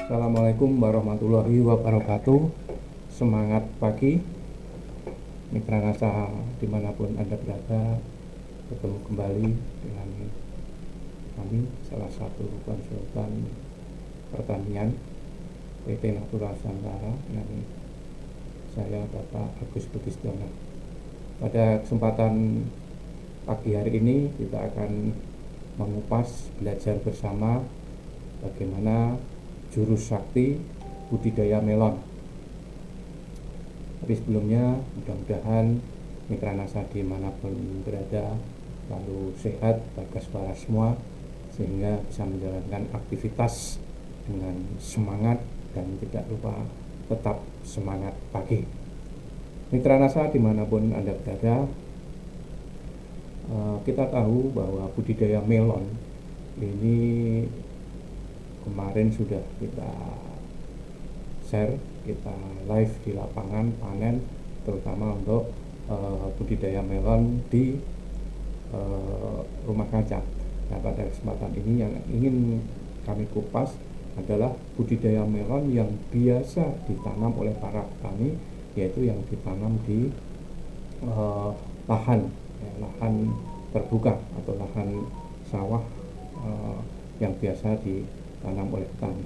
Assalamualaikum warahmatullahi wabarakatuh. Semangat pagi mitra nasa dimanapun Anda berada. Bertemu kembali dengan kami, salah satu konsultan pertanian PT Natura Nusantara, dan saya Bapak Agus Budistiono. Pada kesempatan pagi hari ini kita akan mengupas, belajar bersama bagaimana jurus sakti budidaya melon. Tapi sebelumnya mudah-mudahan mitra nasa dimanapun berada selalu sehat, bagas waras semua, sehingga bisa menjalankan aktivitas dengan semangat dan tidak lupa tetap semangat pagi. Mitra nasa dimanapun Anda berada, kita tahu bahwa budidaya melon ini kemarin sudah kita share, kita live di lapangan panen, terutama untuk budidaya melon di rumah kaca. Nah, pada kesempatan ini yang ingin kami kupas adalah budidaya melon yang biasa ditanam oleh para petani, yaitu yang ditanam di lahan terbuka atau lahan sawah yang biasa ditanam oleh petani.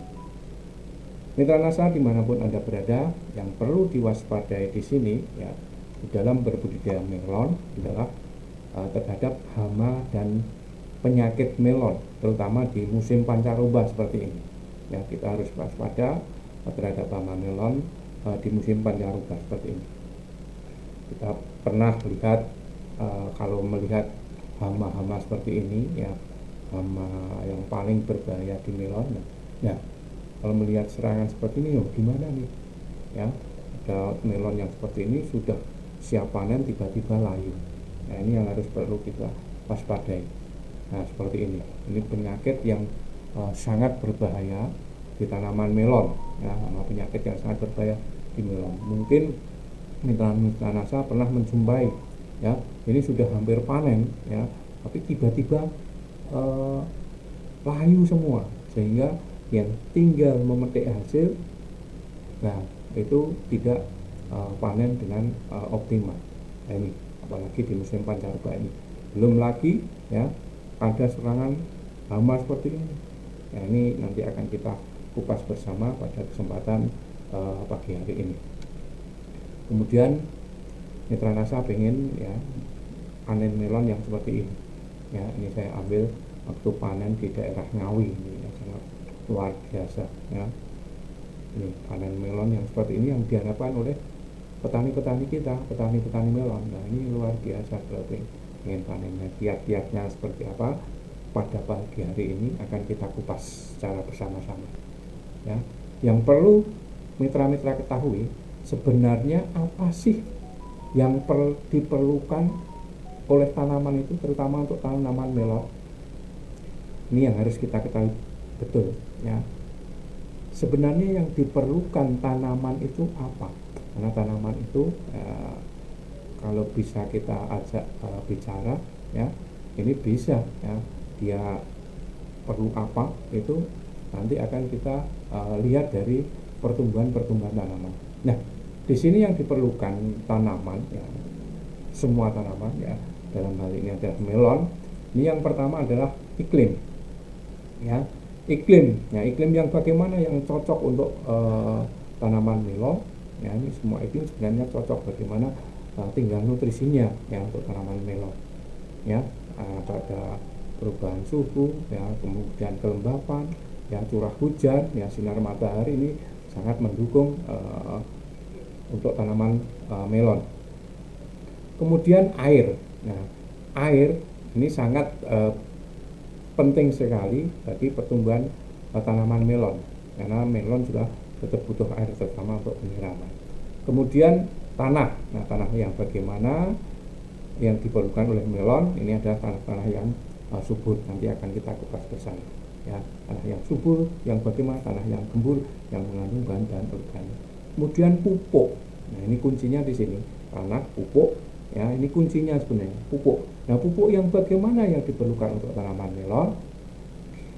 Mitra nasa dimanapun Anda berada, yang perlu diwaspadai di sini ya, di dalam berbudidaya melon adalah terhadap hama dan penyakit melon, terutama di musim pancaroba seperti ini. Ya, kita harus waspada terhadap hama melon di musim pancaroba seperti ini. Kita pernah lihat kalau melihat hama-hama seperti ini ya, hama yang paling berbahaya di melon. Nah, kalau melihat serangan seperti ini, gimana nih? Ya, ada melon yang seperti ini sudah siap panen, tiba-tiba layu. Nah, ini yang harus perlu kita waspadai. Nah, seperti ini. Ini penyakit yang sangat berbahaya di tanaman melon. Ya, nama penyakit yang sangat berbahaya di melon. Mungkin mitra nasa pernah menjumpai, ya, ini sudah hampir panen, ya, tapi tiba-tiba layu semua, sehingga yang tinggal memetik hasil, nah itu tidak panen dengan optimal. Nah, ini apalagi di musim pancaroba ini, belum lagi ya ada serangan hama seperti ini. Nah, ini nanti akan kita kupas bersama pada kesempatan pagi hari ini. Kemudian mitra nasa pengen ya panen melon yang seperti ini. Ya, ini saya ambil waktu panen di daerah Ngawi, ini ya, sangat luar biasa ya. Ini panen melon yang seperti ini yang diharapkan oleh petani-petani kita, petani-petani melon. Nah, ini luar biasa berarti ingin panennya, kiat-kiatnya seperti apa pada pagi hari ini akan kita kupas secara bersama-sama ya. Yang perlu mitra-mitra ketahui, sebenarnya apa sih yang diperlukan oleh tanaman itu, terutama untuk tanaman melon. Ini yang harus kita ketahui betul ya. Sebenarnya yang diperlukan tanaman itu apa? Karena tanaman itu kalau bisa kita ajak bicara ya, ini bisa ya, dia perlu apa itu nanti akan kita lihat dari pertumbuhan tanaman. Nah, di sini yang diperlukan tanaman ya, semua tanaman ya, dalam hal ini adalah melon. Ini yang pertama adalah iklim ya, iklim yang bagaimana yang cocok untuk tanaman melon ya. Ini semua iklim sebenarnya cocok, bagaimana tinggal nutrisinya ya untuk tanaman melon ya. Ada perubahan suhu ya, kemudian kelembapan ya, curah hujan ya, sinar matahari ini sangat mendukung untuk tanaman melon. Kemudian air. Nah, air ini sangat penting sekali bagi pertumbuhan tanaman melon, karena melon juga tetap butuh air, terutama untuk penyiraman. Kemudian tanah. Nah, tanah yang bagaimana yang diperlukan oleh melon ini adalah tanah-tanah yang subur. Nanti akan kita kupas bersama ya, tanah yang subur yang bagaimana, tanah yang gembur yang mengandung bahan-bahan organik. Kemudian pupuk. Nah, ini kuncinya di sini, tanah, pupuk Ya, ini kuncinya sebenarnya, pupuk. Nah, pupuk yang bagaimana yang diperlukan untuk tanaman melon?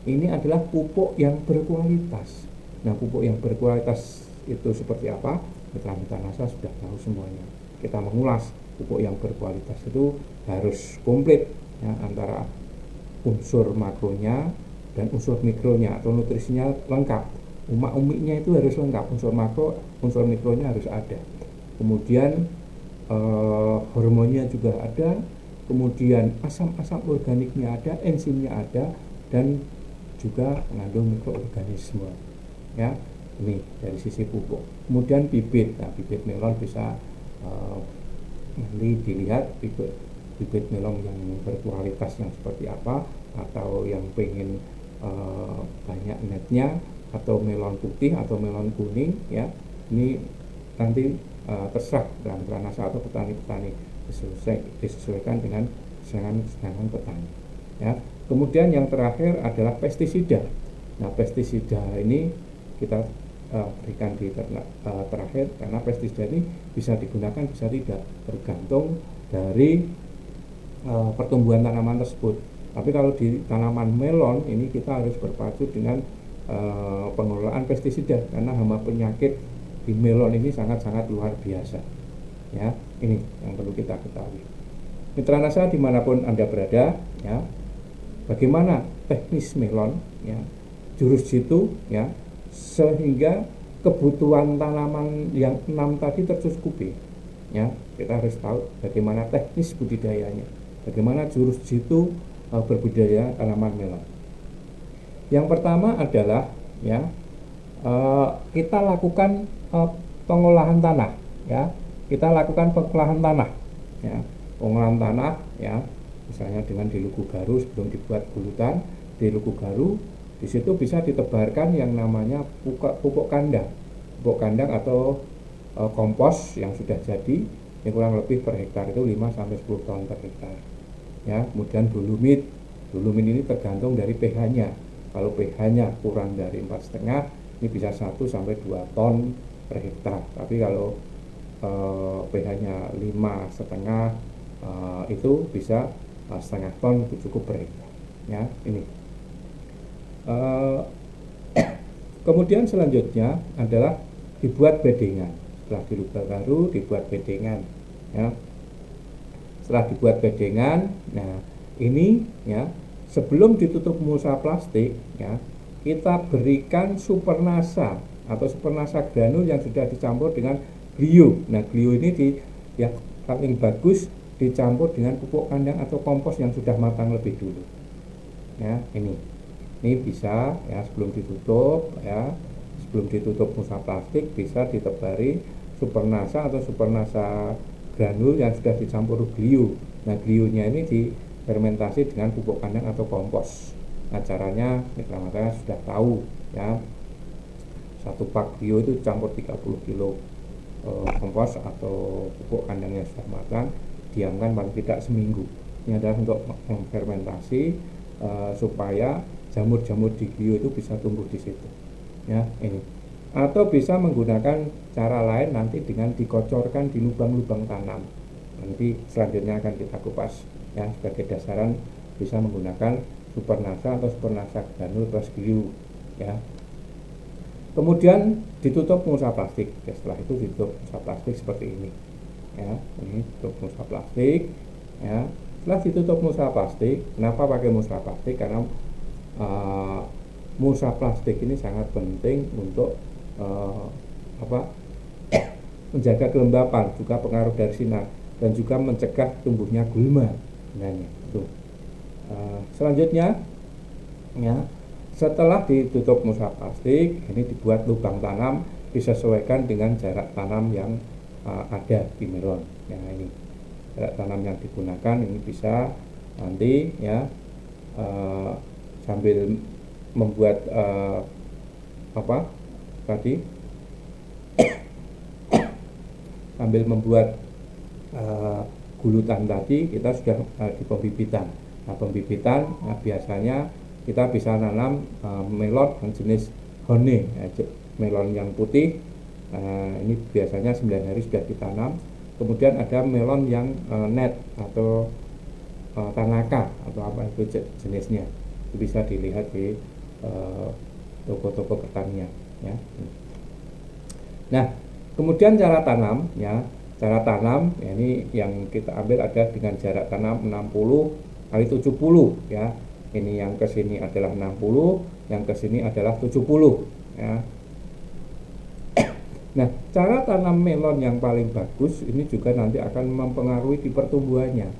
Ini adalah pupuk yang berkualitas. Nah, pupuk yang berkualitas itu seperti apa? Mitra-mitra NASA sudah tahu semuanya. Kita mengulas pupuk yang berkualitas itu harus komplit ya, antara unsur makronya dan unsur mikronya atau nutrisinya lengkap. Umak-umiknya itu harus lengkap, unsur makro, unsur mikronya harus ada. Kemudian hormonnya juga ada, kemudian asam-asam organiknya ada, enzimnya ada, dan juga mengandung mikroorganisme. Ya, ini dari sisi pupuk. Kemudian bibit. Nah, bibit melon bisa nanti dilihat bibit melon yang berkualitas yang seperti apa, atau yang pengen banyak netnya, atau melon putih atau melon kuning ya. Ini nanti terserah mitra NASA atau petani-petani, disesuaikan dengan kesenangan petani ya. Kemudian yang terakhir adalah pestisida. Nah, pestisida ini kita berikan di terakhir, karena pestisida ini bisa digunakan bisa tidak, tergantung dari pertumbuhan tanaman tersebut. Tapi kalau di tanaman melon ini kita harus berpacu dengan pengelolaan pestisida, karena hama penyakit di melon ini sangat-sangat luar biasa ya. Ini yang perlu kita ketahui. Mitra NASA dimanapun Anda berada ya, bagaimana teknis melon ya, jurus jitu ya, sehingga kebutuhan tanaman yang 6 tadi tercukupi ya. Kita harus tahu bagaimana teknis budidayanya, bagaimana jurus jitu berbudidaya tanaman melon. Yang pertama adalah ya, kita lakukan pengolahan tanah ya. Kita lakukan pengolahan tanah ya, pengolahan tanah ya, misalnya dengan di Luku Garu sebelum dibuat gulutan. Di Luku Garu di situ bisa ditebarkan yang namanya pupuk kandang atau kompos yang sudah jadi, yang kurang lebih per hektar itu 5-10 ton per hektar ya. Kemudian dolomit ini tergantung dari pH-nya. Kalau pH-nya kurang dari 4,5, ini bisa 1-2 ton per hektar. Tapi kalau pH-nya 5,5 itu bisa setengah ton, itu cukup per hektar ya. Ini kemudian selanjutnya adalah dibuat bedengan. Setelah di Luku Garu dibuat bedengan ya. Setelah dibuat bedengan, nah ini ya, sebelum ditutup mulsa plastik ya, kita berikan supernasa atau supernasa granul yang sudah dicampur dengan glio. Nah, glio ini yang paling bagus dicampur dengan pupuk kandang atau kompos yang sudah matang lebih dulu ya. Ini bisa ya, sebelum ditutup mulsa plastik bisa ditebari supernasa atau supernasa granul yang sudah dicampur glio. Nah, glionya ini difermentasi dengan pupuk kandang atau kompos. Nah, caranya mitra-mitra sudah tahu ya. Satu pak glio itu campur 30 kilo kompos atau pupuk kandang yang sudah matang, diamkan paling tidak seminggu. Ini adalah untuk memfermentasi supaya jamur-jamur di glio itu bisa tumbuh di situ ya. Ini atau bisa menggunakan cara lain nanti dengan dikocorkan di lubang-lubang tanam. Nanti selanjutnya akan kita kupas ya. Sebagai dasaran bisa menggunakan supernasa atau supernasa granul plus glio ya. Kemudian ditutup mulsa plastik ya. Setelah itu ditutup mulsa plastik seperti ini ya. Ini tutup mulsa plastik ya. Setelah ditutup mulsa plastik, kenapa pakai mulsa plastik? Karena mulsa plastik ini sangat penting untuk menjaga kelembapan, juga pengaruh dari sinar, dan juga mencegah tumbuhnya gulma. Selanjutnya ya, setelah ditutup mulsa plastik, ini dibuat lubang tanam disesuaikan dengan jarak tanam yang ada di melon ya. Ini jarak tanam yang digunakan, ini bisa nanti ya sambil membuat sambil membuat gulutan tadi, kita sudah di pembibitan. Nah, pembibitan biasanya kita bisa nanam melon yang jenis Hone ya, melon yang putih. Ini biasanya 9 hari sudah ditanam. Kemudian ada melon yang net atau tanaka atau apa itu jenisnya, itu bisa dilihat di toko-toko pertanian ya. Nah, kemudian cara tanam ya, cara tanam ya, ini yang kita ambil ada dengan jarak tanam 60 kali 70 ya. Ini yang ke sini adalah 60, yang ke sini adalah 70 ya. Nah, cara tanam melon yang paling bagus ini juga nanti akan mempengaruhi di pertumbuhannya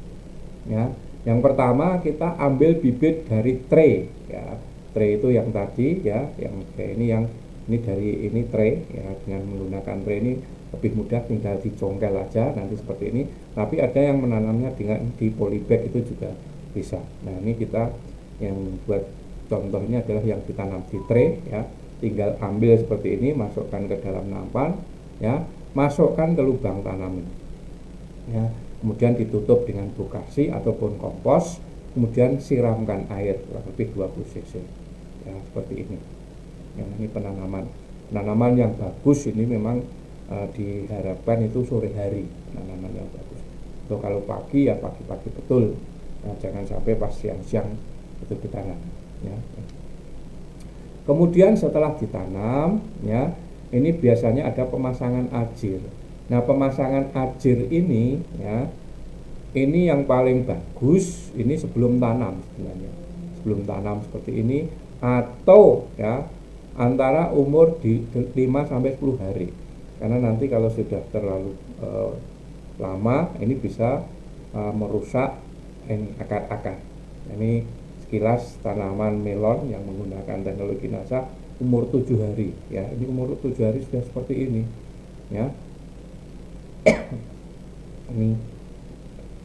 ya. Yang pertama kita ambil bibit dari tray ya. Tray itu yang tadi ya, yang ini dari ini tray ya. Dengan menggunakan tray ini lebih mudah, tinggal dicongkel aja nanti seperti ini. Tapi ada yang menanamnya dengan di polybag itu juga bisa. Nah, ini kita yang buat contoh ini adalah yang ditanam di tray ya. Tinggal ambil seperti ini, masukkan ke dalam nampan ya, masukkan ke lubang tanam ini ya. Kemudian ditutup dengan bokasi ataupun kompos, kemudian siramkan air kurang lebih 20 cc ya, seperti ini ya. Ini penanaman yang bagus ini memang diharapkan itu sore hari penanaman yang bagus. So, kalau pagi ya pagi-pagi betul ya, jangan sampai pas siang-siang itu ditanam ya. Kemudian setelah ditanam ya, ini biasanya ada pemasangan ajir. Nah, pemasangan ajir ini ya, ini yang paling bagus ini sebelum tanam sebenarnya. Sebelum tanam seperti ini atau ya antara umur di 5 sampai 10 hari. Karena nanti kalau sudah terlalu lama ini bisa merusak akar-akar. Ini sekilas tanaman melon yang menggunakan teknologi NASA umur 7 hari ya. Ini umur 7 hari sudah seperti ini ya. Ini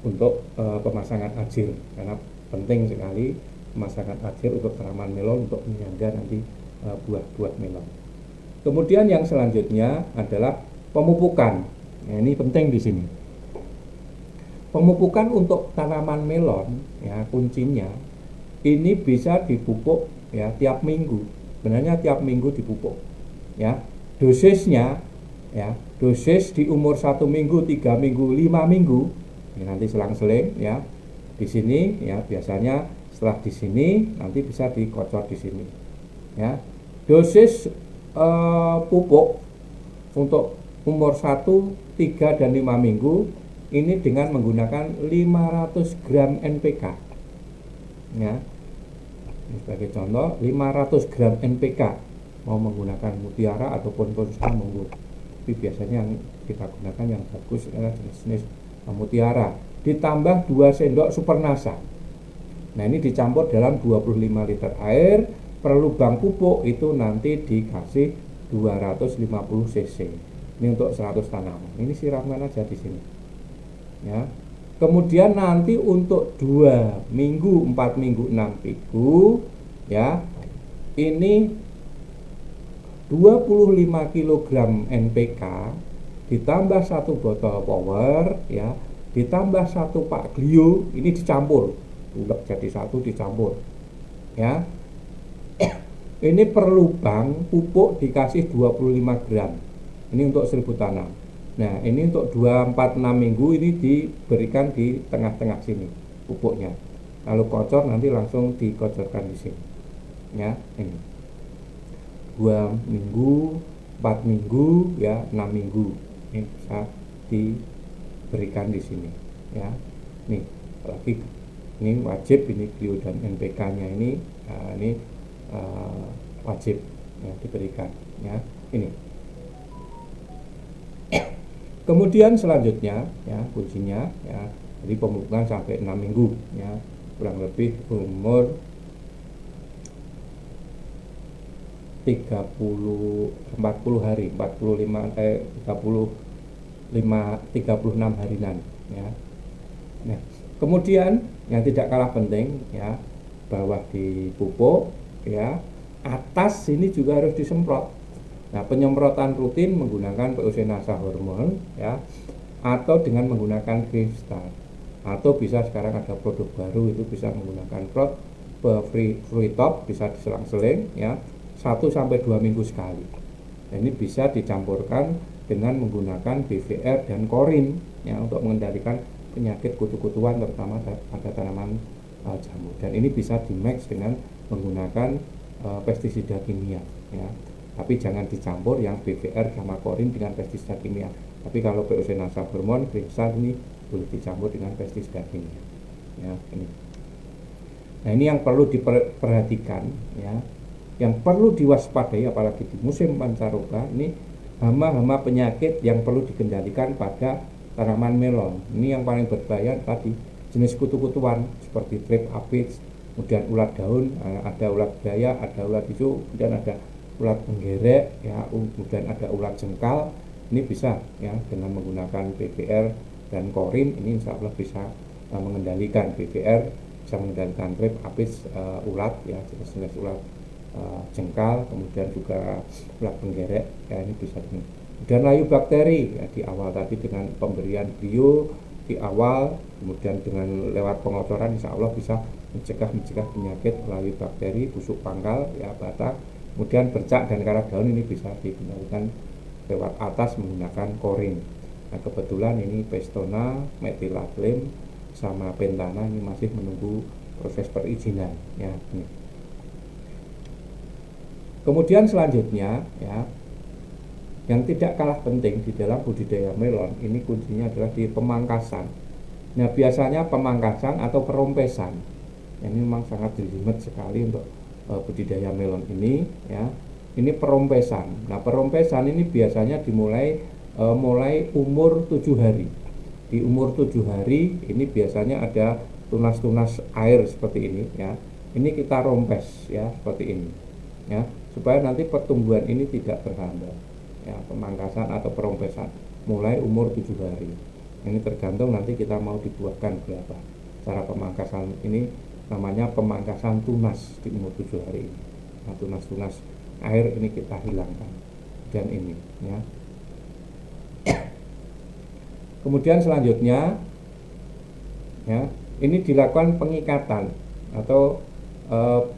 untuk pemasangan ajir, karena penting sekali pemasangan ajir untuk tanaman melon untuk menyangga nanti buah-buah melon. Kemudian yang selanjutnya adalah pemupukan. Nah, ini penting di sini. Pemupukan untuk tanaman melon ya, kuncinya ini bisa dipupuk ya tiap minggu. Sebenarnya tiap minggu dipupuk ya. Dosisnya ya, dosis di umur 1 minggu, 3 minggu, 5 minggu ini nanti selang-seling ya. Di sini ya, biasanya setelah di sini nanti bisa dikocor di sini ya. Dosis pupuk untuk umur 1, 3 dan 5 minggu ini dengan menggunakan 500 gram NPK ya. Ini sebagai contoh 500 gram NPK, mau menggunakan mutiara ataupun Ponska monggo. Tapi biasanya yang kita gunakan yang bagus adalah jenis mutiara, ditambah 2 sendok supernasa. Nah, ini dicampur dalam 25 liter air per lubang pupuk, itu nanti dikasih 250 cc. Ini untuk 100 tanaman. Ini siramkan aja di sini ya. Kemudian nanti untuk 2 minggu, 4 minggu, 6 minggu ya, ini 25 kg NPK ditambah 1 botol power ya, ditambah 1 pak glio, ini dicampur ulek jadi 1 dicampur ya. Ini per lubang pupuk dikasih 25 gram. Ini untuk 1000 tanam. Nah, ini untuk 2, 4, 6 minggu ini diberikan di tengah-tengah sini pupuknya. Lalu kocor nanti langsung dikocorkan di sini. Ya, ini. 2 minggu, 4 minggu, ya, 6 minggu. Ini bisa diberikan di sini. Ya. Nih, lagi ini wajib, ini glio dan NPK-nya ini wajib ya diberikan ya. Ini. Kemudian selanjutnya ya, kuncinya ya, jadi pemupukan sampai 6 minggu ya, kurang lebih umur 40 hari, 36 harian ya. Nah, kemudian yang tidak kalah penting ya, bawah dipupuk ya, atas ini juga harus disemprot. Nah, penyemprotan rutin menggunakan POC NASA hormon ya, atau dengan menggunakan kristal, atau bisa sekarang ada produk baru itu bisa menggunakan free top, bisa diselang-seling ya, 1 sampai 2 minggu sekali. Nah, ini bisa dicampurkan dengan menggunakan BVR dan korin ya untuk mengendalikan penyakit kutu-kutuan terutama pada tanaman jamur. Dan ini bisa di-mix dengan menggunakan pestisida kimia ya. Tapi jangan dicampur yang BVR sama korin dengan pestisida kimia. Tapi kalau P-Ocenasa hormon Grimstar ini boleh dicampur dengan pestisida kimia. Ya, ini. Nah, ini yang perlu diperhatikan ya. Yang perlu diwaspadai apalagi di musim pancaroba ini hama-hama penyakit yang perlu dikendalikan pada tanaman melon. Ini yang paling berbahaya tadi jenis kutu-kutuan seperti trip aphids, kemudian ulat daun, ada ulat daya, ada ulat hijau, kemudian ada ulat penggerek ya, kemudian ada ulat jengkal. Ini bisa ya dengan menggunakan BVR dan korin, ini insya Allah bisa mengendalikan. BVR bisa mengendalikan trip aphids, ulat ya, jenis-jenis ulat jengkal, kemudian juga ulat penggerek ya, ini bisa. Kemudian layu bakteri ya, di awal tadi dengan pemberian bio di awal, kemudian dengan lewat pengocoran insya Allah bisa mencegah penyakit layu bakteri, busuk pangkal ya, batak. Kemudian bercak dan karat daun ini bisa dikendalikan lewat atas menggunakan korin. Nah, kebetulan ini Pestona, Methylaglym sama Pentana ini masih menunggu proses perizinan ya. Ini. Kemudian selanjutnya ya, yang tidak kalah penting di dalam budidaya melon ini kuncinya adalah di pemangkasan. Nah, biasanya pemangkasan atau perompesan ini memang sangat jelimet sekali untuk budidaya melon ini ya. Ini perompesan. Nah, perompesan ini biasanya dimulai mulai umur 7 hari. Di umur 7 hari ini biasanya ada tunas-tunas air seperti ini ya. Ini kita rompes ya seperti ini ya, supaya nanti pertumbuhan ini tidak terhambat ya. Pemangkasan atau perompesan mulai umur 7 hari. Ini tergantung nanti kita mau dibuahkan berapa. Cara pemangkasan ini namanya pemangkasan tunas di umur 7 hari ini. Nah, tunas-tunas air ini kita hilangkan dan ini ya. Kemudian selanjutnya ya, ini dilakukan pengikatan atau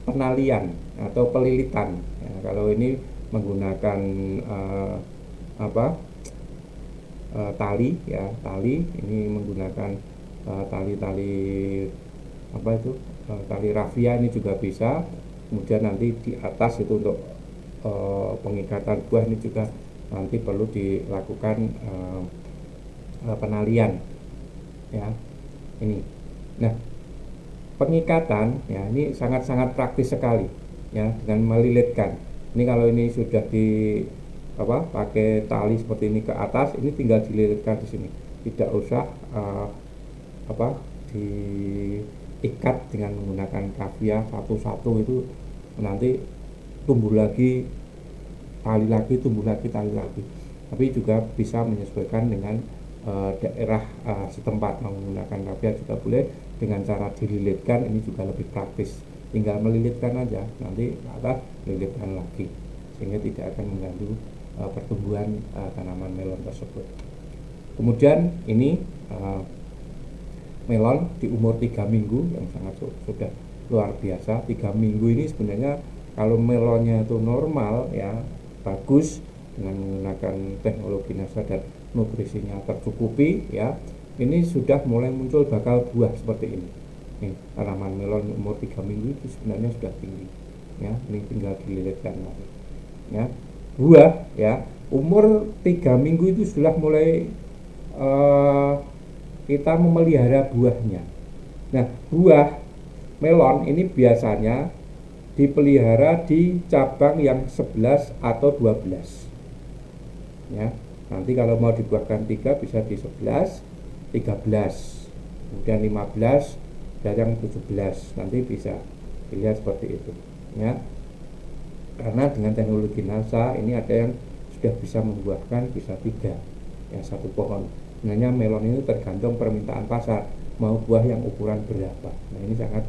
penalian atau pelilitan ya. Kalau ini menggunakan tali ya, tali ini menggunakan tali-tali apa itu, tali rafia ini juga bisa. Kemudian nanti di atas itu untuk pengikatan buah ini juga nanti perlu dilakukan penalian ya ini. Nah, pengikatan ya ini sangat-sangat praktis sekali ya dengan melilitkan. Ini kalau ini sudah di pakai tali seperti ini ke atas, ini tinggal dililitkan di sini, tidak usah diikat dengan menggunakan kafia satu-satu, itu nanti tumbuh lagi tumbuh lagi tali lagi. Tapi juga bisa menyesuaikan dengan daerah setempat, menggunakan kafia juga boleh, dengan cara dililitkan ini juga lebih praktis. Tinggal melilitkan aja, nanti ke atas lilitkan lagi sehingga tidak akan mengganggu pertumbuhan tanaman melon tersebut. Kemudian ini melon di umur 3 minggu yang sangat sudah luar biasa. 3 minggu ini sebenarnya kalau melonnya itu normal ya, bagus dengan menggunakan teknologi NASA dan nutrisinya tercukupi ya, ini sudah mulai muncul bakal buah seperti ini. Nih, tanaman melon umur 3 minggu itu sebenarnya sudah tinggi ya, ini tinggal dililitkan lagi ya. Buah ya umur 3 minggu itu sudah mulai kita memelihara buahnya. Nah, buah melon ini biasanya dipelihara di cabang yang 11 atau 12 ya. Nanti kalau mau dibuahkan 3 bisa di 11, 13, kemudian 15 dan yang 17, nanti bisa dilihat seperti itu ya. Karena dengan teknologi NASA ini ada yang sudah bisa membuahkan bisa 3 ya, satu pohon. Sebenarnya melon ini tergantung permintaan pasar, mau buah yang ukuran berapa. Nah, ini sangat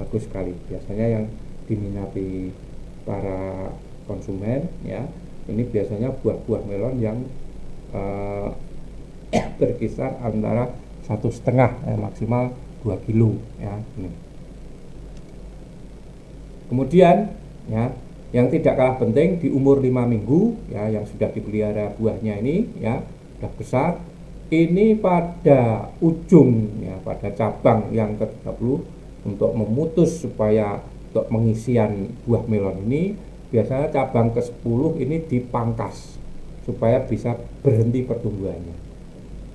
bagus sekali. Biasanya yang diminati para konsumen ya, ini biasanya buah-buah melon yang berkisar antara 1,5 maksimal 2 kilo ya. Ini. Kemudian ya, Yang tidak kalah penting di umur 5 minggu ya, yang sudah dipelihara buahnya ini ya, sudah besar, ini pada ujung ya, pada cabang yang ke-30 untuk memutus supaya untuk pengisian buah melon ini, biasanya cabang ke-10 ini dipangkas supaya bisa berhenti pertumbuhannya.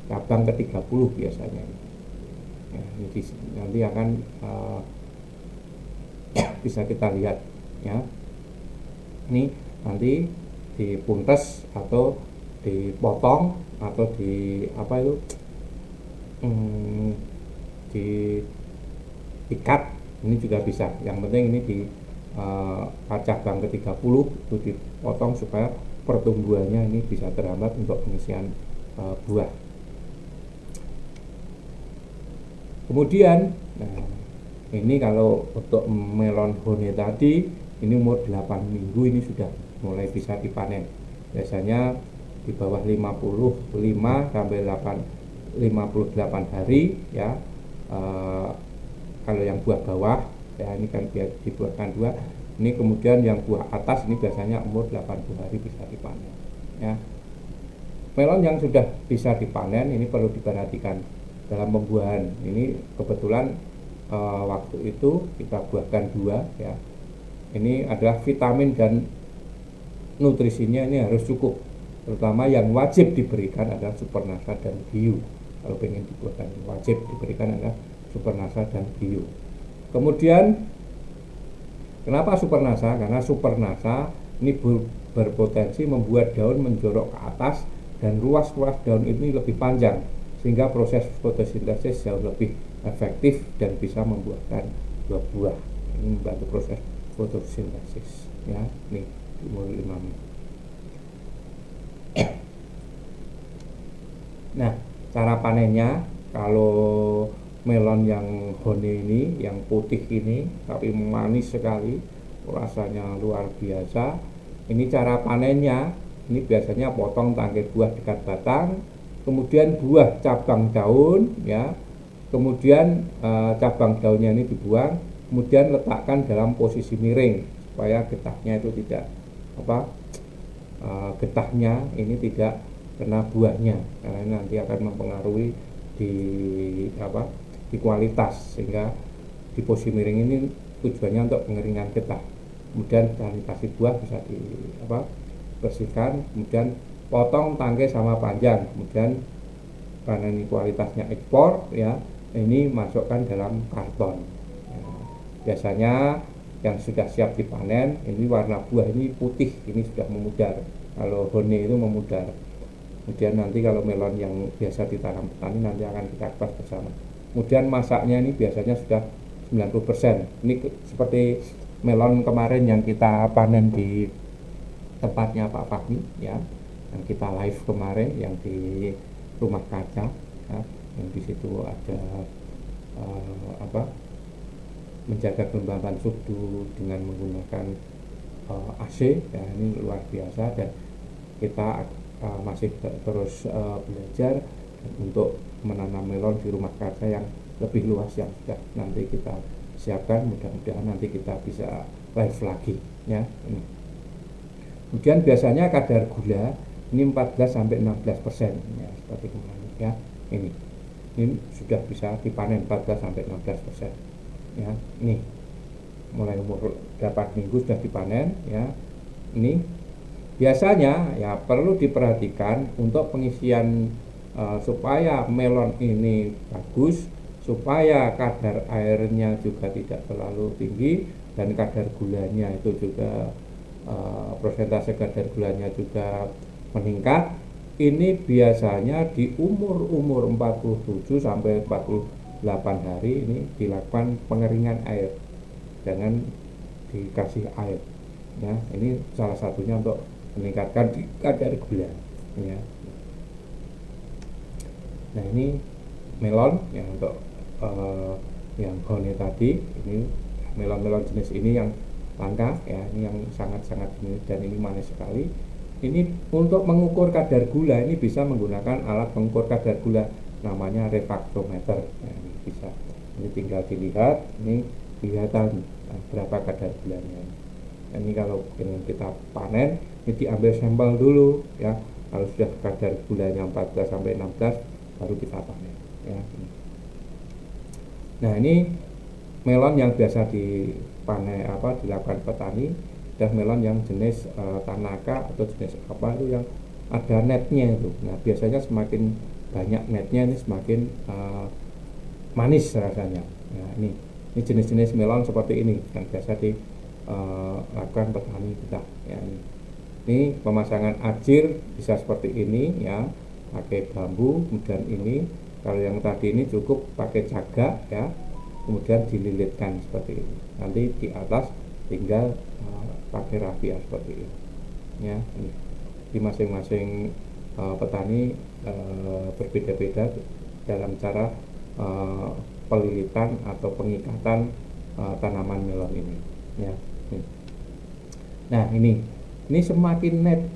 Cabang ke-30 biasanya ya, ini nanti akan bisa kita lihat ya. Ini nanti dipuntes atau dipotong atau di apa itu diikat, ini juga bisa. Yang penting ini di cabang ke-30 itu dipotong supaya pertumbuhannya ini bisa terhambat untuk pengisian buah. Kemudian nah, ini kalau untuk melon hone tadi, ini umur 8 minggu ini sudah mulai bisa dipanen. Biasanya di bawah 55 sampai 58 hari ya. Kalau yang buah bawah ya, ini kan dibuatkan 2. Ini kemudian yang buah atas ini biasanya umur 80 hari bisa dipanen ya. Melon yang sudah bisa dipanen ini perlu diperhatikan dalam pembuahan. Ini kebetulan waktu itu kita buahkan 2 ya. Ini adalah vitamin dan nutrisinya ini harus cukup. Terutama yang wajib diberikan adalah Supernasa dan Bio. Kalau pengen dibuahkan wajib diberikan adalah Supernasa dan Bio. Kemudian kenapa Supernasa? Karena Supernasa ini berpotensi membuat daun menjorok ke atas dan ruas-ruas daun ini lebih panjang, sehingga proses fotosintesis jauh lebih efektif dan bisa membuahkan buah-buah. Ini membantu proses fotosintesis ya. Nih umur 5 minggu. Nah, cara panennya kalau melon yang hone ini, yang putih ini, tapi manis sekali, rasanya luar biasa. Ini cara panennya, ini biasanya potong tangkai buah dekat batang, kemudian buah cabang daun ya, kemudian cabang daunnya ini dibuang, kemudian letakkan dalam posisi miring supaya getahnya itu tidak getahnya ini tidak kena buahnya, karena ini nanti akan mempengaruhi di kualitas, sehingga di posisi miring ini tujuannya untuk pengeringan getah. Kemudian sanitasi buah bisa bersihkan, kemudian potong tangkai sama panjang, kemudian karena ini kualitasnya ekspor ya, ini masukkan dalam karton. Biasanya yang sudah siap dipanen ini warna buah ini putih, ini sudah memudar. Kalau hone itu memudar. Kemudian nanti kalau melon yang biasa ditanam petani nanti akan kita kupas bersama. Kemudian masaknya ini biasanya sudah 90%. Ini seperti melon kemarin yang kita panen di tempatnya Pak Fahmi ya, yang kita live kemarin yang di rumah kaca ya, yang di situ ada menjaga kelembaban suhu dengan menggunakan AC ya, ini luar biasa. Dan kita masih terus belajar untuk menanam melon di rumah kaca yang lebih luas yang sudah nanti kita siapkan. Mudah-mudahan nanti kita bisa live lagi ya. Ini. Kemudian biasanya kadar gula ini 14-16% ya, seperti kemarin ya. Ini sudah bisa dipanen 14-16% ya. Ini mulai umur 8 minggu sudah dipanen ya. Ini biasanya ya perlu diperhatikan untuk pengisian supaya melon ini bagus, supaya kadar airnya juga tidak terlalu tinggi dan kadar gulanya itu juga persentase kadar gulanya juga meningkat. Ini biasanya di umur 47 sampai 48 hari ini dilakukan pengeringan air, jangan dikasih air ya. Ini salah satunya untuk meningkatkan kadar gula ya. Nah, ini melon yang untuk yang hone tadi, ini melon-melon jenis ini yang langka ya, ini yang sangat-sangat jenis dan ini manis sekali. Ini untuk mengukur kadar gula ini bisa menggunakan alat pengukur kadar gula namanya refraktometer. Nah, ini bisa, ini tinggal dilihat, ini kelihatan berapa kadar gulanya. Ini kalau ingin kita panen, ini diambil sampel dulu ya. Kalau sudah kadar gulanya 14 sampai 16 baru kita panen ya. Nah, ini melon yang biasa dipanen dilakukan petani, dan melon yang jenis Tanaka atau jenis apa itu yang ada netnya itu. Nah, biasanya semakin banyak netnya ini semakin manis rasanya. Nah, ini jenis-jenis melon seperti ini yang biasa dilakukan petani kita ya. Ini pemasangan ajir bisa seperti ini ya, pakai bambu. Kemudian ini kalau yang tadi ini cukup pakai cagak ya, kemudian dililitkan seperti ini. Nanti di atas tinggal pakai rafia seperti ini ya. Ini di masing-masing petani berbeda-beda dalam cara pelilitan atau pengikatan tanaman melon ini ya. Nah, ini semakin net,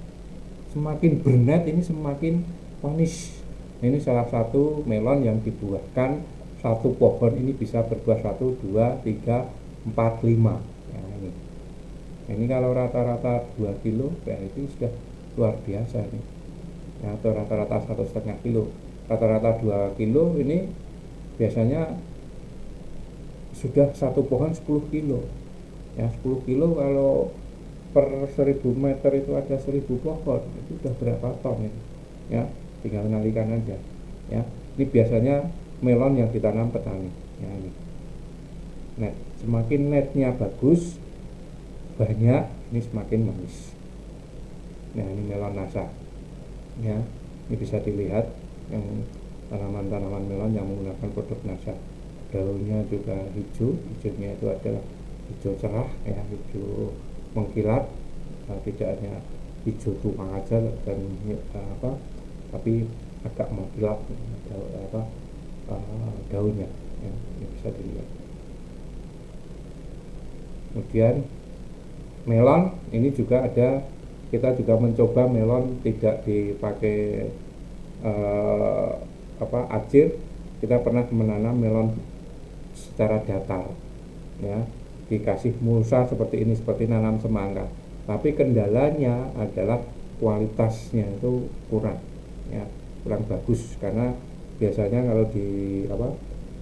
semakin bernet, ini semakin manis. Ini salah satu melon yang dibuahkan, satu pohon ini bisa berbuah 1, 2, 3, 4, 5 ya. Ini kalau rata-rata 2 kilo ya itu sudah luar biasa ini ya, atau rata-rata 1,5 kilo. Rata-rata 2 kilo ini biasanya sudah satu pohon 10 kilo ya. 10 kilo kalau per 1000 meter itu ada 1000 pohon, itu sudah berapa ton ini ya, tinggal kalikan aja ya. Ini biasanya melon yang ditanam petani ya. Ini net, semakin netnya bagus banyak, ini semakin manis. Nah, ini melon nasa ya. Ini bisa dilihat yang tanaman-tanaman melon yang menggunakan produk nasa, daunnya juga hijau. Hijaunya itu adalah hijau cerah ya, hijau mengkilat, tidak hanya hijau tua aja dan tapi agak mengkilat daunnya ya. Ini bisa dilihat. Kemudian melon ini juga ada, kita juga mencoba melon tidak dipakai ajir. Kita pernah menanam melon secara datar ya, dikasih mulsa seperti ini, seperti nanam semangka, tapi kendalanya adalah kualitasnya itu kurang ya, kurang bagus, karena biasanya kalau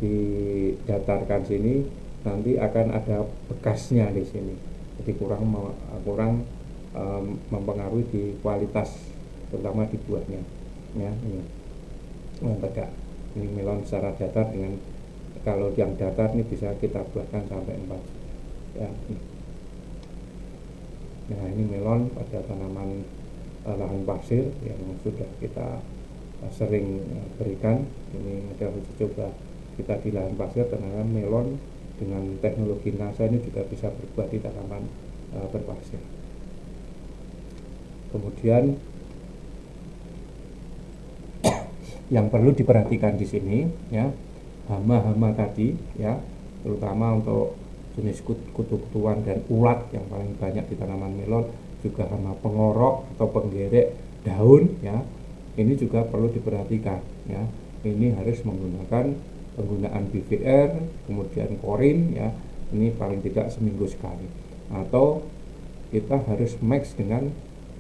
didatarkan sini nanti akan ada bekasnya di sini, jadi kurang mempengaruhi di kualitas, terutama di buahnya ya. Ini tegak, ini melon secara datar, dengan kalau yang datar ini bisa kita buahkan sampai 4 ya. Nah, ini melon pada tanaman lahan pasir yang sudah kita sering berikan. Ini adalah uji coba kita di lahan pasir, tanaman melon dengan teknologi NASA ini juga bisa berbuah di tanaman berpasir. Kemudian yang perlu diperhatikan di sini ya, hama-hama tadi ya, terutama untuk jenis kutu-kutuan dan ulat yang paling banyak di tanaman melon, juga hama pengorok atau penggerek daun ya. Ini juga perlu diperhatikan ya. Ini harus menggunakan penggunaan BVR, kemudian korin ya. Ini paling tidak seminggu sekali. Atau kita harus mix dengan,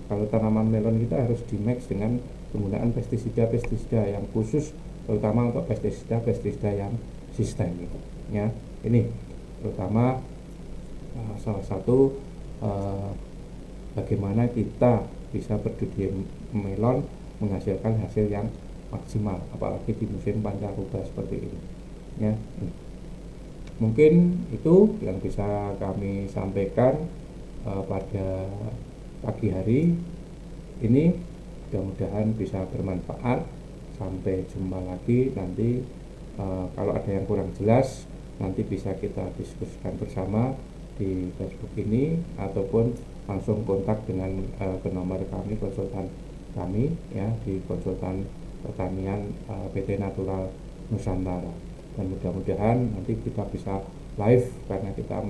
kalau tanaman melon kita harus di mix dengan penggunaan pestisida yang khusus, terutama untuk pestisida yang sistemik ya. Ini terutama salah satu bagaimana kita bisa berbudidaya melon menghasilkan hasil yang maksimal, apalagi di musim pancaroba seperti ini ya. Mungkin itu yang bisa kami sampaikan pada pagi hari ini. Mudah-mudahan bisa bermanfaat. Sampai jumpa lagi nanti. Kalau ada yang kurang jelas nanti bisa kita diskusikan bersama di Facebook ini, ataupun langsung kontak dengan ke nomor kami, konsultan kami ya, di konsultan pertanian PT Natural Nusantara. Dan mudah-mudahan nanti kita bisa live, karena kita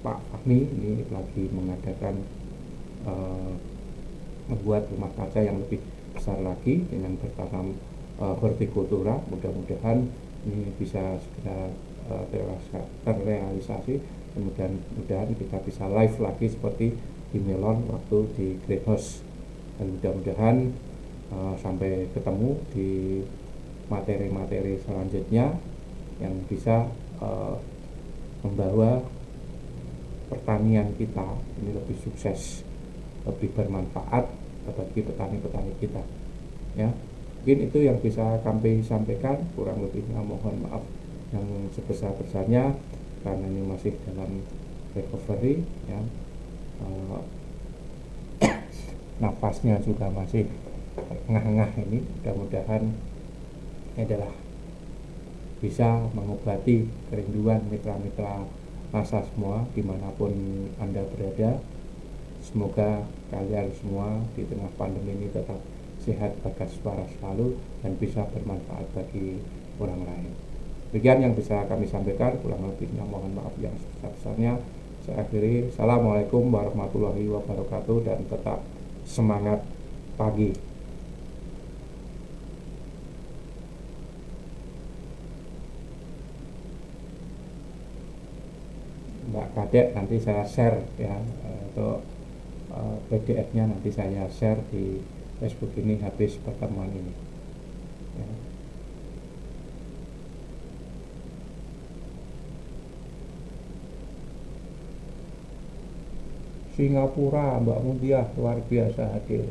Pak Fahmi ini lagi mengadakan membuat rumah kaca yang lebih besar lagi dengan bertanam hortikultura. Mudah-mudahan ini bisa segera terrealisasi. Mudah-mudahan kita bisa live lagi seperti di Melon waktu di Greenhouse, dan mudah-mudahan sampai ketemu di materi-materi selanjutnya yang bisa membawa pertanian kita ini lebih sukses, lebih bermanfaat bagi petani-petani kita ya. Mungkin itu yang bisa kami sampaikan, kurang lebihnya mohon maaf yang sebesar-besarnya karena ini masih dalam recovery ya. Nafasnya juga masih ngah-ngah ini, mudah-mudahan ini adalah bisa mengobati kerinduan mitra-mitra masa semua dimanapun Anda berada. Semoga kalian semua di tengah pandemi ini tetap sehat, bagas suara selalu, dan bisa bermanfaat bagi orang lain. Demikian yang bisa kami sampaikan, kurang lebihnya mohon maaf yang sebesar-besarnya. Saya akhiri, Assalamualaikum warahmatullahi wabarakatuh, dan tetap semangat pagi. Mbak Kadek nanti saya share ya, untuk PDF-nya nanti saya share di Facebook ini habis pertemuan ini ya. Singapura, Mbak Mutia luar biasa hadir.